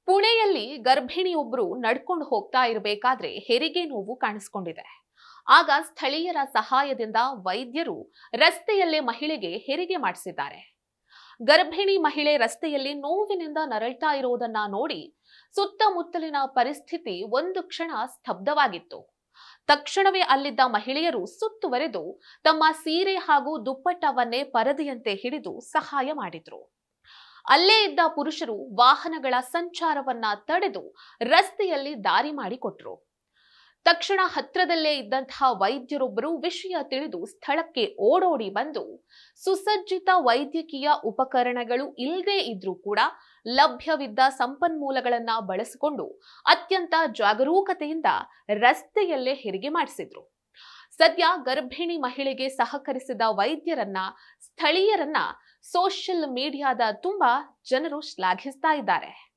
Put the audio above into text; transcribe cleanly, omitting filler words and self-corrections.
ಪುಣೆಯಲ್ಲಿ ಗರ್ಭಿಣಿಯೊಬ್ಬರು ನಡ್ಕೊಂಡು ಹೋಗ್ತಾ ಇರಬೇಕಾದ್ರೆ ಹೆರಿಗೆ ನೋವು ಕಾಣಿಸ್ಕೊಂಡಿದೆ. ಆಗ ಸ್ಥಳೀಯರ ಸಹಾಯದಿಂದ ವೈದ್ಯರು ರಸ್ತೆಯಲ್ಲೇ ಮಹಿಳೆಗೆ ಹೆರಿಗೆ ಮಾಡಿಸಿದ್ದಾರೆ. ಗರ್ಭಿಣಿ ಮಹಿಳೆ ರಸ್ತೆಯಲ್ಲಿ ನೋವಿನಿಂದ ನರಳ್ತಾ ಇರೋದನ್ನ ನೋಡಿ ಸುತ್ತಮುತ್ತಲಿನ ಪರಿಸ್ಥಿತಿ ಒಂದು ಕ್ಷಣ ಸ್ತಬ್ಧವಾಗಿತ್ತು. ತಕ್ಷಣವೇ ಅಲ್ಲಿದ್ದ ಮಹಿಳೆಯರು ಸುತ್ತುವರೆದು ತಮ್ಮ ಸೀರೆ ಹಾಗೂ ದುಪ್ಪಟ್ಟವನ್ನೇ ಪರದೆಯಂತೆ ಹಿಡಿದು ಸಹಾಯ ಮಾಡಿದ್ರು. ಅಲ್ಲೇ ಇದ್ದ ಪುರುಷರು ವಾಹನಗಳ ಸಂಚಾರವನ್ನ ತಡೆದು ರಸ್ತೆಯಲ್ಲಿ ದಾರಿ ಮಾಡಿಕೊಟ್ರು. ತಕ್ಷಣ ಹತ್ರದಲ್ಲೇ ಇದ್ದಂತಹ ವೈದ್ಯರೊಬ್ಬರು ವಿಷಯ ತಿಳಿದು ಸ್ಥಳಕ್ಕೆ ಓಡೋಡಿ ಬಂದು ಸುಸಜ್ಜಿತ ವೈದ್ಯಕೀಯ ಉಪಕರಣಗಳು ಇಲ್ಲದೇ ಇದ್ರೂ ಕೂಡ ಲಭ್ಯವಿದ್ದ ಸಂಪನ್ಮೂಲಗಳನ್ನ ಬಳಸಿಕೊಂಡು ಅತ್ಯಂತ ಜಾಗರೂಕತೆಯಿಂದ ರಸ್ತೆಯಲ್ಲೇ ಹೆರಿಗೆ ಮಾಡಿಸಿದ್ರು. ಸದ್ಯ ಗರ್ಭಿಣಿ ಮಹಿಳೆಗೆ ಸಹಕರಿಸಿದ ವೈದ್ಯರನ್ನ, ಸ್ಥಳೀಯರನ್ನ ಸೋಷಿಯಲ್ ಮೀಡಿಯಾದ ತುಂಬಾ ಜನರು ಶ್ಲಾಘಿಸ್ತಾ ಇದ್ದಾರೆ.